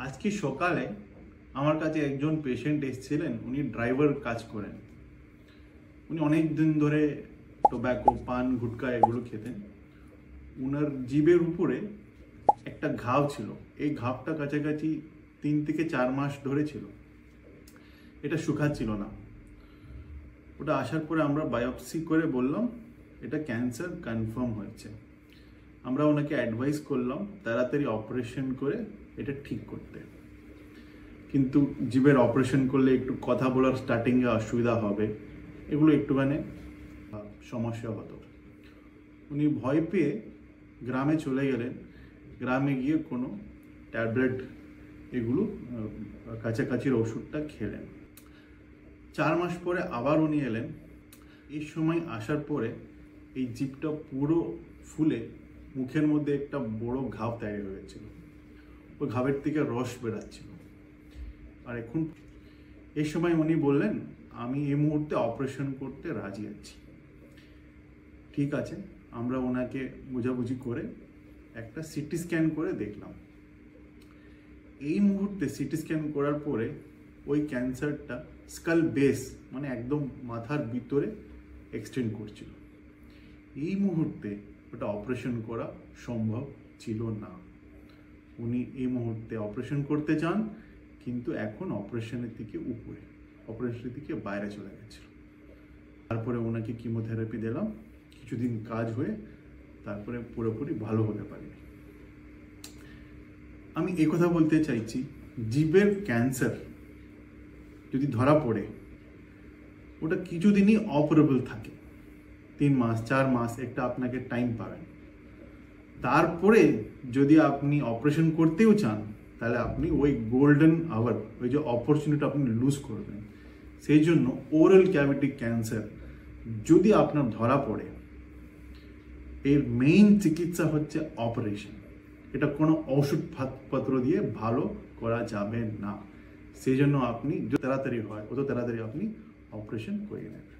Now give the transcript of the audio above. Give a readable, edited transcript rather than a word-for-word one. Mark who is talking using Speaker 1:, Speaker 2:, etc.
Speaker 1: আজকে সকালে আমার কাছে একজন পেশেন্ট এসেছিলেন। উনি ড্রাইভার কাজ করেন। উনি অনেক দিন ধরে টোব্যাকো, পান, গুটকা এগুলো খেতেন। উনার জিভের উপরে একটা ঘাव ছিল। এই ঘাवটা কাছাকাছি 3 থেকে 4 মাস ধরে ছিল। এটা শুকাচ্ছিল না। ওটা আসার পরে আমরা বায়োপসি করে বললাম এটা ক্যান্সার কনফার্ম হয়েছে। আমরা ওনাকে অ্যাডভাইস করলাম তাড়াতাড়ি অপারেশন করে এটা ঠিক করতে। কিন্তু জিভের অপারেশন করলে একটু কথা বলার স্টার্টিংয়ে অসুবিধা হবে, এগুলো একটুখানি সমস্যা হতো। উনি ভয় পেয়ে গ্রামে চলে গেলেন। গ্রামে গিয়ে কোনো ট্যাবলেট এগুলো কাছাকাছির ওষুধটা খেলেন। 4 মাস পরে আবার উনি এলেন। এই সময় আসার পরে এই জিভটা পুরো ফুলে মুখের মধ্যে একটা বড় ঘাव তৈরি হয়েছিল। ওই ঘাवेর থেকে রস বেরাচ্ছিল। আর এখন এই সময় উনি বললেন আমি এই মুহূর্তে অপারেশন করতে রাজি আছি। ঠিক আছে, আমরা ওনাকে বুঝাবুঝি করে একটা সিটি স্ক্যান করে দেখলাম। এই মুহূর্তে সিটি স্ক্যান করার পরে ওই ক্যান্সারটা স্কাল বেস মানে একদম মাথার ভিতরে এক্সটেন্ড করছিল। এই মুহূর্তে ওটা অপারেশন করা সম্ভব ছিল না। উনি এই মুহূর্তে অপারেশন করতে চান, কিন্তু এখন অপারেশনের থেকে উপরে, অপারেশনের থেকে বাইরে চলে গেছিল। তারপরে ওনাকে কিমোথেরাপি দিলাম। কিছুদিন কাজ হয়ে তারপরে পুরোপুরি ভালো হতে পারেনি। আমি এই কথা বলতে চাইছি, জিভের ক্যান্সার যদি ধরা পড়ে ওটা কিছুদিনই অপারেবল থাকে। 3 মাস 4 মাস একটা আপনাকে টাইম পাবেন। তারপরে যদি আপনি অপারেশন করতেও চান তাহলে আপনি ওই গোল্ডেন আওয়ার, ওই যে অপরচুনিটি আপনি লুজ করবেন। সেই জন্য ওরাল ক্যাভিটি ক্যান্সার যদি আপনার ধরা পড়ে, এর মেইন চিকিৎসা হচ্ছে অপারেশন। এটা কোনো ওষুধপত্র দিয়ে ভালো করা যাবে না। সেই জন্য আপনি যত তাড়াতাড়ি হয় অত তাড়াতাড়ি আপনি অপারেশন করে নেবেন।